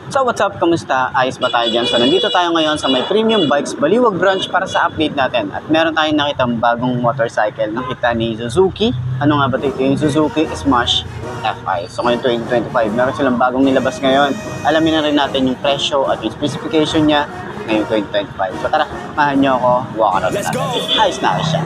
So what's up, kamusta? Ayos ba tayo dyan? So nandito tayo ngayon sa may Premium Bikes Baliwag branch para sa update natin. At meron tayong nakitang bagong motorcycle. Nakita ni Suzuki. Ano nga ba ito? Yung Suzuki Smash FI. So ngayon 2025, meron silang bagong nilabas ngayon. Alamin na rin natin yung presyo at yung specification niya ngayong 2025. So tara, mahan nyo ako. Walk around natin. Ayos na siya.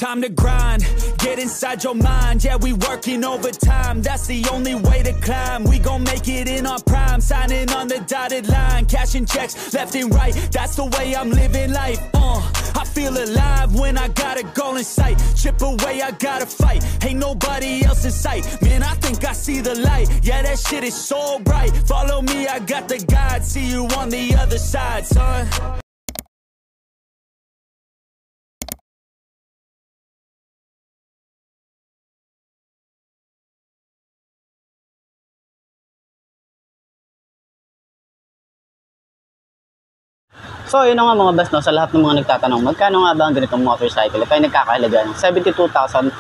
Time to grind, get inside your mind. Yeah, we working overtime. That's the only way to climb. We gon' make it in our prime. Signing on the dotted line, cashing checks left and right. That's the way I'm living life. I feel alive when I got a goal in sight. Chip away, I gotta fight. Ain't nobody else in sight. Man, I think I see the light. Yeah, that shit is so bright. Follow me, I got the guide. See you on the other side, son. So yun na nga mga boss, no, sa lahat ng mga nagtatanong, magkano nga ba ang ganitong motorcycle? Ito ay nagkakahalaga ng 72,400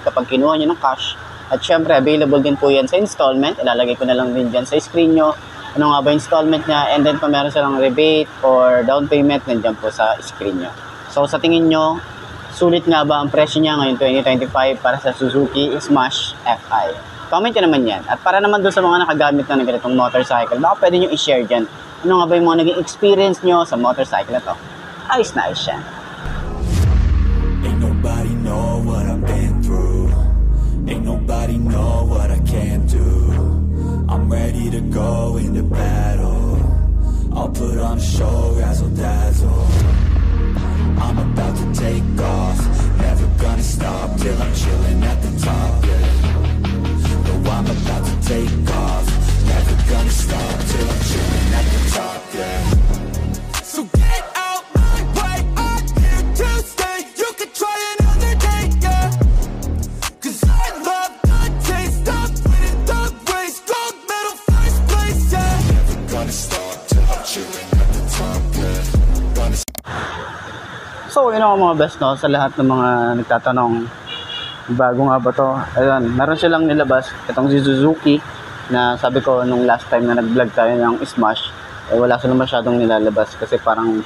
kapag kinuha nyo ng cash. At syempre, available din po yan sa installment. Ilalagay ko na lang din dyan sa screen nyo. Ano nga ba installment niya? And then kung meron silang rebate or down payment, nandyan po sa screen nyo. So sa tingin nyo, sulit nga ba ang presyo niya ngayon 2025 para sa Suzuki Smash FI? Comment nyo naman yan. At para naman doon sa mga nakagamit na ng ganitong motorcycle, baka pwede nyo i-share dyan. Ano nga ba yung mga naging experience nyo sa motorcycle na to? Ayos na ayos siya. Ain't nobody know what I've been through. Ain't nobody know what I can do. I'm ready to go into battle. I'll put on a show, razzle dazzle. I'm about to take off. Never gonna stop till I'm chilling at the top, yeah. No, I'm about to take off. Never gonna stop till I'm chilling at the top, yeah. So get out my way, I'm here to stay. You can try another day, yeah. Cause I love the taste of winning the race. Gold medal, first place, yeah. Never gonna stop till I'm chilling at the top, yeah. Gonna... So yun ako mga best, no, sa lahat ng mga nagtatanong, bago nga ba to? Ayun, meron silang nilabas itong si Suzuki na sabi ko nung last time na nag-vlog tayo ng Smash, wala silang masyadong nilalabas kasi parang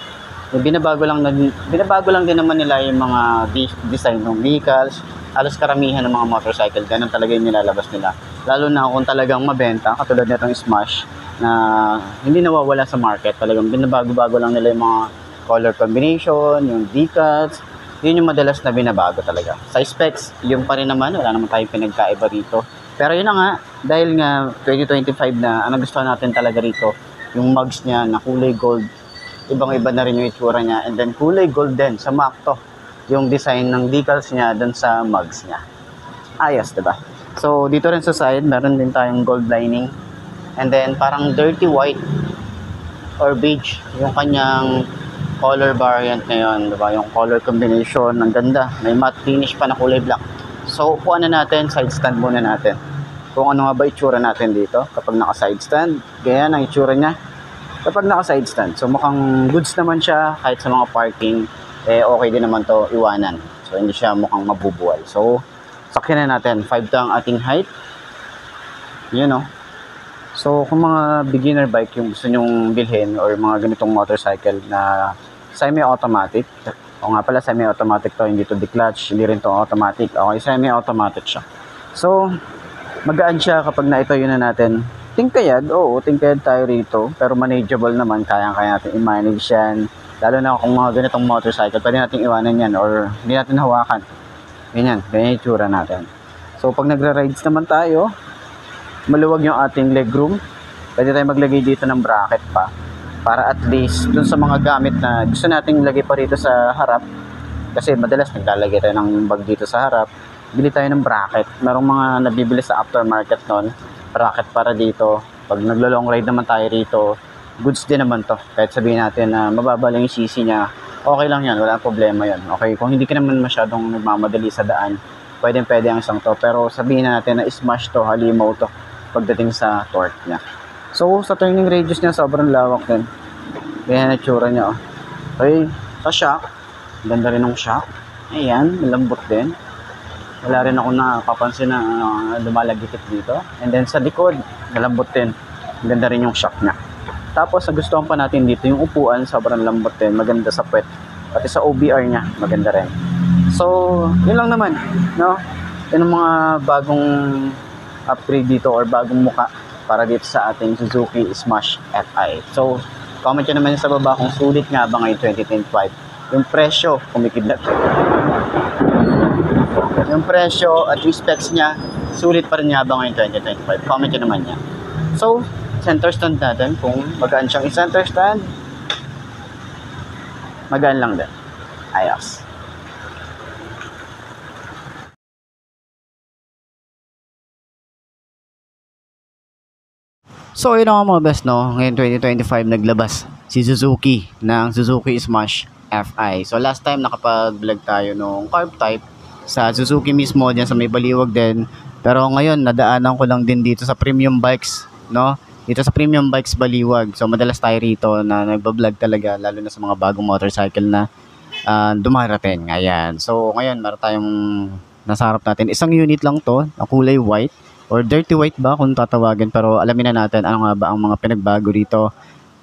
binabago lang din naman nila yung mga design ng vehicles. Halos karamihan ng mga motorcycle, ganun talaga yung nilalabas nila. Lalo na kung talagang mabenta, katulad nitong Smash na hindi nawawala sa market. Talagang binabago-bago lang nila yung mga color combination, yung decals. Yun yung madalas na binabago talaga. Sa specs, yung pa rin naman, wala naman tayong pinagkaiba rito. Pero yun na nga, dahil nga 2025 na, ang gusto natin talaga rito, yung mugs niya na kulay gold, ibang-iba na rin yung itsura niya. And then kulay gold din sa Macto, yung design ng decals niya dun sa mugs niya. Ayos, diba? So dito rin sa side, meron din tayong gold lining. And then parang dirty white or beige, yung kanyang color variant ngayon, diba? Yung color combination, ang ganda. May matte finish pa na kulay black. So upuan na natin, side stand muna natin. Kung ano nga ba itsura natin dito kapag naka-side stand. Ganyan ang itsura niya kapag naka-side stand. So mukhang goods naman siya kahit sa mga parking. Okay din naman to iwanan. So hindi siya mukhang mabubuwal. So sakyan na natin. 5 to ang ating height. Yun know. So kung mga beginner bike yung gusto nyong bilhin or mga ganitong motorcycle na semi-automatic. O nga pala, semi-automatic to, hindi to declutch, hindi rin to automatic. Okay, semi-automatic siya. So, magaan siya kapag naitayo na natin. Tingkayad, oo, tingkayad tayo rito. Pero manageable naman, kaya natin i-manage yan. Lalo na kung mga ganitong motorcycle, pwede natin iwanan yan or hindi natin hawakan. Ganyan yung itsura natin. So, pag nagra-rides naman tayo, maluwag yung ating legroom. Pwede tayo maglagay dito ng bracket pa. Para at least dun sa mga gamit na gusto nating lagay pa rito sa harap, kasi madalas naglalagay tayo ng bag dito sa harap, bili tayo ng bracket. Merong mga nabibili sa aftermarket nun, bracket para dito. Pag naglo-long ride naman tayo rito, goods din naman to. Kahit sabihin natin na mababa lang yung CC niya, okay lang yan, wala problema yan. Okay, kung hindi ka naman masyadong nagmamadali sa daan, pwede ang isang to. Pero sabihin natin na Smash to, halimaw to pagdating sa torque niya. So, sa turning radius niya, sobrang lawak din. Ganyan ang itsura niya, oh. Okay, sa shock, ganda rin ng shock. Ayan, malambot din. Wala rin ako nakapansin na lumalagikit dito. And then sa likod, malambot din. Ganda rin yung shock niya. Tapos nagustuhan pa natin dito yung upuan, sobrang lambot din, maganda sa puwet. Pati sa OBR niya, maganda rin. So, yun lang naman, no? Yun ang mga bagong upgrade dito or bagong muka para dito sa ating Suzuki Smash FI. So, comment nyo naman sa baba kung sulit nga ba ngayon 2025. Yung presyo, kumikidlat. Yung presyo at yung specs niya, sulit pa rin nga ba ngayon 2025. Comment nyo naman yan. So, center stand natin, kung magaan siyang i-center stand, magaan lang din. Ayos. So, yun ang mga best, no? Ngayon 2025 naglabas si Suzuki ng Suzuki Smash FI. So, last time nakapag-vlog tayo nung carb type sa Suzuki mismo, dyan sa may Baliwag din. Pero ngayon, nadaanan ko lang din dito sa premium bikes, no? Dito sa premium bikes Baliwag. So, madalas tayo rito na nagbablog talaga, lalo na sa mga bagong motorcycle na dumarating. Ayan. So, ngayon, meron tayong nasa harap natin. Isang unit lang to, na kulay white. Or dirty white ba kung tatawagin, pero alamin na natin ano nga ba ang mga pinagbago dito.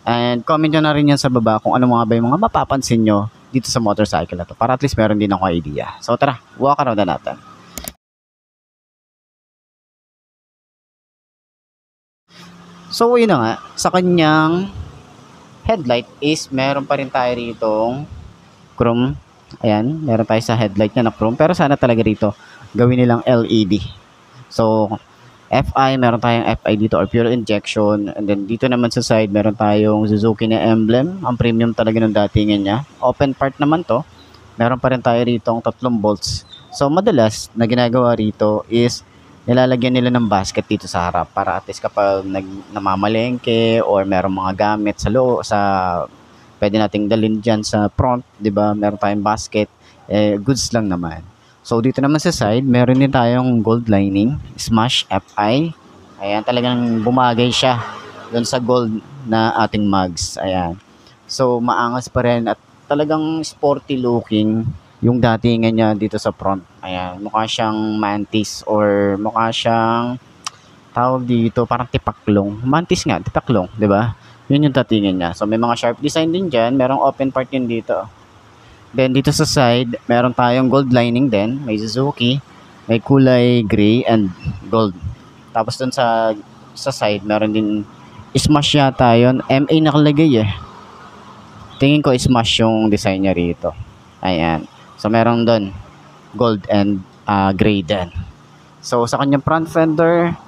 And comment nyo na rin yan sa baba kung ano mga ba yung mga mapapansin nyo dito sa motorcycle na to, para at least meron din ako idea. So tara, walk around na natin. So yun na nga, sa kanyang headlight is meron pa rin tayo ritong chrome. Ayan, meron tayo sa headlight niya na chrome, pero sana talaga rito gawin nilang LED. So FI, meron tayong FI dito or pure injection. And then dito naman sa side, meron tayong Suzuki na emblem. Ang premium talaga ng datingan niya. Open part naman to. Meron pa rin tayo rito ang 3 bolts. So madalas na ginagawa rito is nilalagyan nila ng basket dito sa harap para at least kapag namamalengke or meron mga gamit sa loob, pwede nating dalhin dyan sa front, di ba? Meron tayong basket. Goods lang naman. So, dito naman sa side, meron din tayong gold lining, Smash FI. Ayan, talagang bumagay siya doon sa gold na ating mugs. Ayan. So, maangas pa rin at talagang sporty looking yung datingan niya dito sa front. Ayan, mukha siyang mantis or mukha siyang tawag dito, parang tipaklong. Mantis nga, tipaklong, di ba? Yun yung datingan niya. So, may mga sharp design din dyan. Merong open part yun dito. Then dito sa side, meron tayong gold lining din. May Suzuki, may kulay gray and gold. Tapos dun sa side, meron din Smash yata yun. MA nakalagay eh. Tingin ko Smash yung design niya rito. Ayan. So meron dun gold and gray din. So sa kanyang front fender,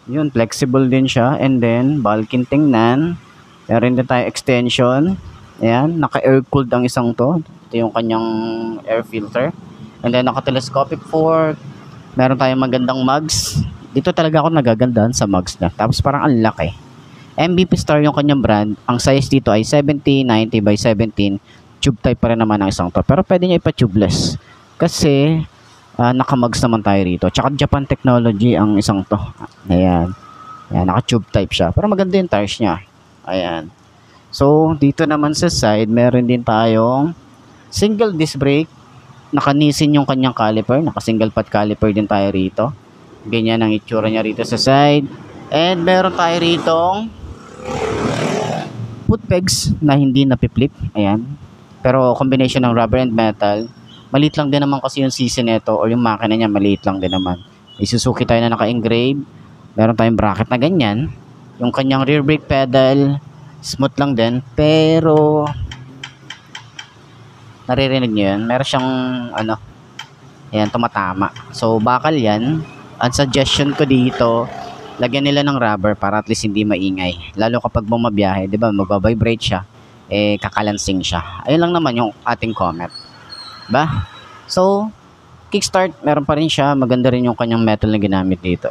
yun, flexible din siya. And then, bulking tingnan. Meron din tayo extension. Ayan, naka-air-cooled ang isang to. Ito yung kanyang air filter. And then, naka-telescopic fork. Meron tayong magandang mugs. Dito talaga ako nagagandahan sa mugs na. Tapos parang ang laki. MVP Star yung kanyang brand. Ang size dito ay 70-90 by 17. Tube type pa rin naman ang isang to. Pero pwede niya ipa-tubeless. Kasi, naka-mugs naman tayo rito. Tsaka Japan Technology ang isang to. Ayan. Ayan, naka-tube type siya. Pero maganda yung tires niya. Ayan. So, dito naman sa side, meron din tayong single disc brake. Nakanisin yung kanyang caliper. Naka-single pad caliper din tayo rito. Ganyan ang itsura niya rito sa side. And meron tayo ritong foot pegs na hindi napiflip. Ayan. Pero combination ng rubber and metal. Maliit lang din naman kasi yung CC nito or yung makina niya, maliit lang din naman. May Suzuki tayo na naka-engrave. Meron tayong bracket na ganyan. Yung kanyang rear brake pedal, smooth lang din, pero naririnig nyo yun, meron siyang ayan, tumatama. So bakal yan. Ang suggestion ko dito, lagyan nila ng rubber para at least hindi maingay, lalo kapag bumabiyahe, di ba, magbabibrate siya, kakalansing siya. Ayun lang naman yung ating comment, ba? So kickstart, meron pa rin siya, maganda rin yung kanyang metal na ginamit dito.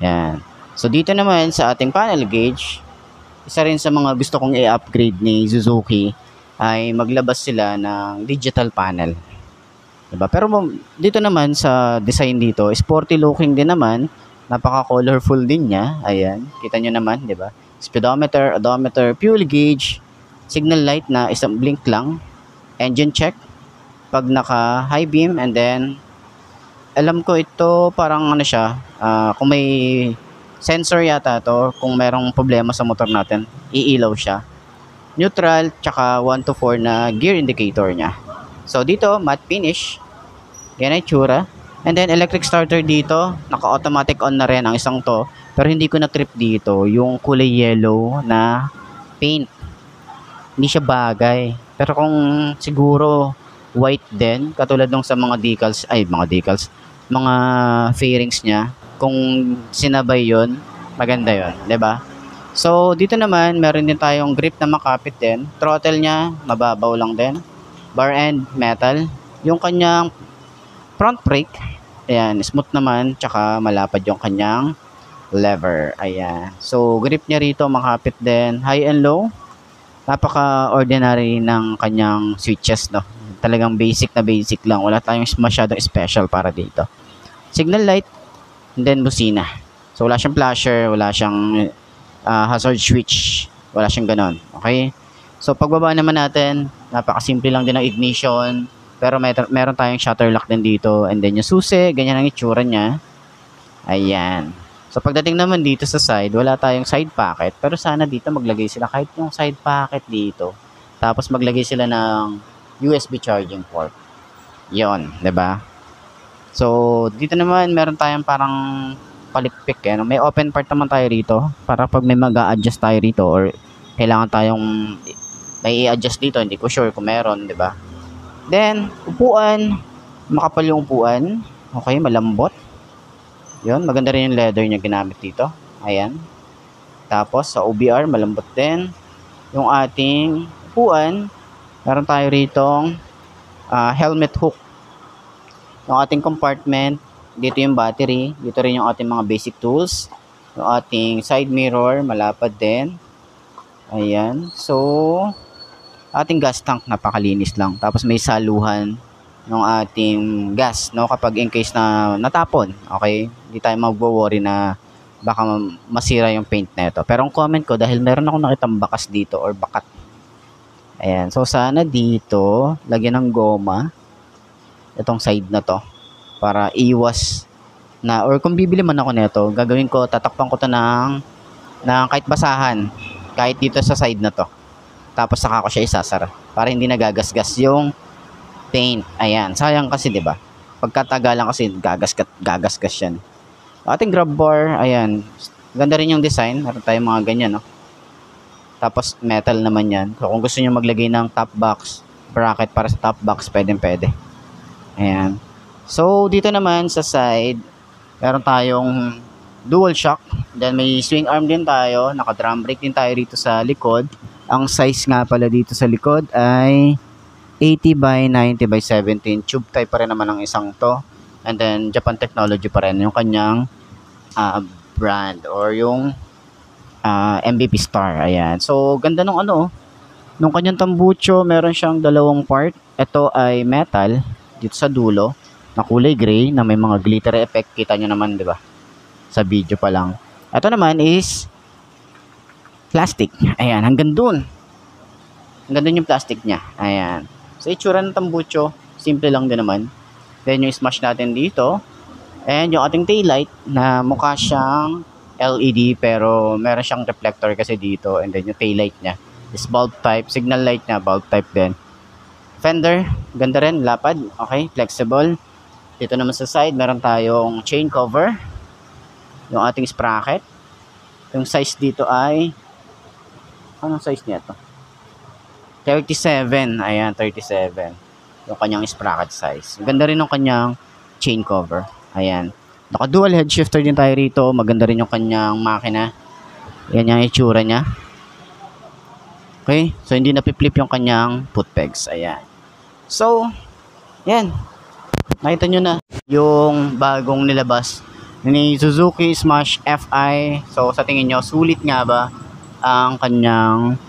Ayan. So dito naman sa ating panel gauge, isa rin sa mga gusto kong i-upgrade ni Suzuki ay maglabas sila ng digital panel. Diba? Pero dito naman sa design dito, sporty looking din naman. Napaka-colorful din niya. Ayan, kita nyo naman, diba? Speedometer, odometer, fuel gauge, signal light na isang blink lang, engine check pag naka high beam, and then alam ko ito parang siya, kung may sensor yata to, kung merong problema sa motor natin, iilaw siya. Neutral, tsaka 1 to 4 na gear indicator niya. So dito, matte finish. Yan ay tsura. And then electric starter dito, naka-automatic on na rin ang isang to. Pero hindi ko na-trip dito yung kulay yellow na paint. Hindi siya bagay. Pero kung siguro white din, katulad nung sa mga mga fairings niya, kung sinabay yon, maganda yon, 'di ba? So dito naman meron din tayong grip na makapit din. Throttle niya mababaw lang din. Bar end metal. Yung kanyang front brake, ayan, smooth naman, tsaka malapad yung kanyang lever. Ayan. So grip niya rito makapit din. High and low. Napaka-ordinary ng kanyang switches, no? Talagang basic na basic lang. Wala tayong masyadong special para dito. Signal light, and then busina. So wala siyang flasher, wala siyang hazard switch, wala siyang ganon. Okay? So pagbaba naman natin, napakasimple lang din ng ignition, pero meron tayong shutter lock din dito, and then yung susi, ganyan ang itsura niya. Ayan. So pagdating naman dito sa side, wala tayong side pocket, pero sana dito maglagay sila kahit yung side pocket dito. Tapos maglagay sila ng USB charging port. 'Yon, 'di ba? So dito naman meron tayong parang palikpik, eh, no? May open part naman tayo rito para pag may mag-a-adjust tayo rito or kailangan tayong may i-adjust dito, hindi ko sure kung meron, 'di ba? Then, upuan, makapal yung upuan. Okay, malambot. 'Yon, maganda rin yung leather niya ginamit dito. Ayan. Tapos sa OBR malambot din. Yung ating upuan, meron tayo ritong helmet hook. Yung ating compartment, dito yung battery, dito rin yung ating mga basic tools. Yung ating side mirror, malapad din. Ayan. So, ating gas tank, napakalinis lang. Tapos may saluhan ng ating gas, no? Kapag in case na natapon, okay? Hindi tayo mag-worry na baka masira yung paint na ito. Pero ang comment ko, dahil meron akong nakitang bakas dito or bakat. Ayan. So, sana dito, lagyan ng goma itong side na to para iwas na, or kung bibili man ako nito, gagawin ko, tatakpan ko to ng kahit basahan, kahit dito sa side na to. Tapos saka ko siya isasara para hindi nagagasgas yung paint. Ayan, sayang kasi 'di ba? Pagkatagalan kasi gagasgas yan. Ating grab bar, ayan. Ganda rin yung design, meron tayong mga ganyan, no? Tapos metal naman yan. So kung gusto niyo maglagay ng top box bracket para sa top box, pwede. Ayan. So, dito naman sa side, meron tayong dual shock. Then may swing arm din tayo. Naka-drum brake din tayo dito sa likod. Ang size nga pala dito sa likod ay 80 by 90 by 17. Tube type pa rin naman ang isang to. And then, Japan Technology pa rin yung kanyang brand or yung MVP Star. Ayan. So, ganda nung nung kanyang tambucho, meron siyang dalawang part. Ito ay metal dito sa dulo na kulay gray na may mga glitter effect. Kita nyo naman, di ba? Sa video pa lang. Ito naman is plastic. Ayan, hanggang dun. Hanggang dun yung plastic niya. Ayan. So, itsura ng tambucho, simple lang din naman. Then, yung smash natin dito. And yung ating taillight na mukha siyang LED pero meron siyang reflector kasi dito. And then, yung taillight niya is bulb type. Signal light niya, bulb type din. Fender, ganda rin, lapad, okay, flexible. Dito naman sa side, meron tayong chain cover. Yung ating sprocket. Yung size dito ay, anong size niya to? 37, ayan, 37. Yung kanyang sprocket size. Ganda rin yung kanyang chain cover. Ayan. Naka-dual head shifter din tayo rito. Maganda rin yung kanyang makina. Yan yung itsura niya. Okay, so hindi napi-flip yung kanyang foot pegs. Ayan. So, yan. Nakita nyo na yung bagong nilabas ni Suzuki Smash FI. So, sa tingin nyo, sulit nga ba ang kanyang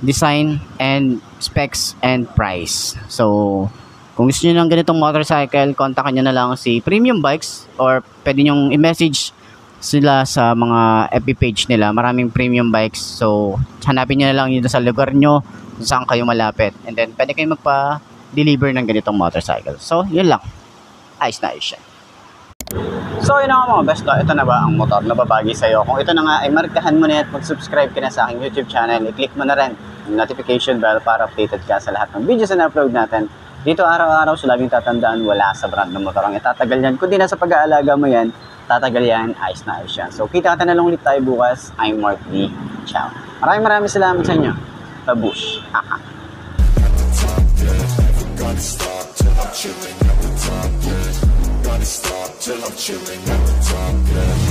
design and specs and price? So, kung gusto nyo ng ganitong motorcycle, kontakan nyo na lang si Premium Bikes or pwede nyo i-message sila sa mga FB page nila. Maraming premium bikes. So, hanapin nyo na lang yun sa lugar nyo kung saan kayo malapit. And then, pwede kayo magpa-deliver ng ganitong motorcycle. So, yun lang. Ayos na ayos siya. So yun nga mga best, no? Ito na ba ang motor na babagi sa'yo? Kung ito na nga ay markahan mo na at mag-subscribe ka na sa aking YouTube channel, i-click mo na rin yung notification bell para updated ka sa lahat ng videos na upload natin. Dito araw-araw, so laging tatandaan, wala sa brand ng motor ang itatagal yan. Kundi nasa pag-aalaga mo yan, tatagal yan, ayos na ayos yan. So kita ka na lang ulit tayo bukas. I'm Mark D. Ciao. Maraming salamat sa inyo. Babush. Haha. Gonna stop till I'm chilling at the top, yeah. Gonna stop till I'm chilling at the top, yeah.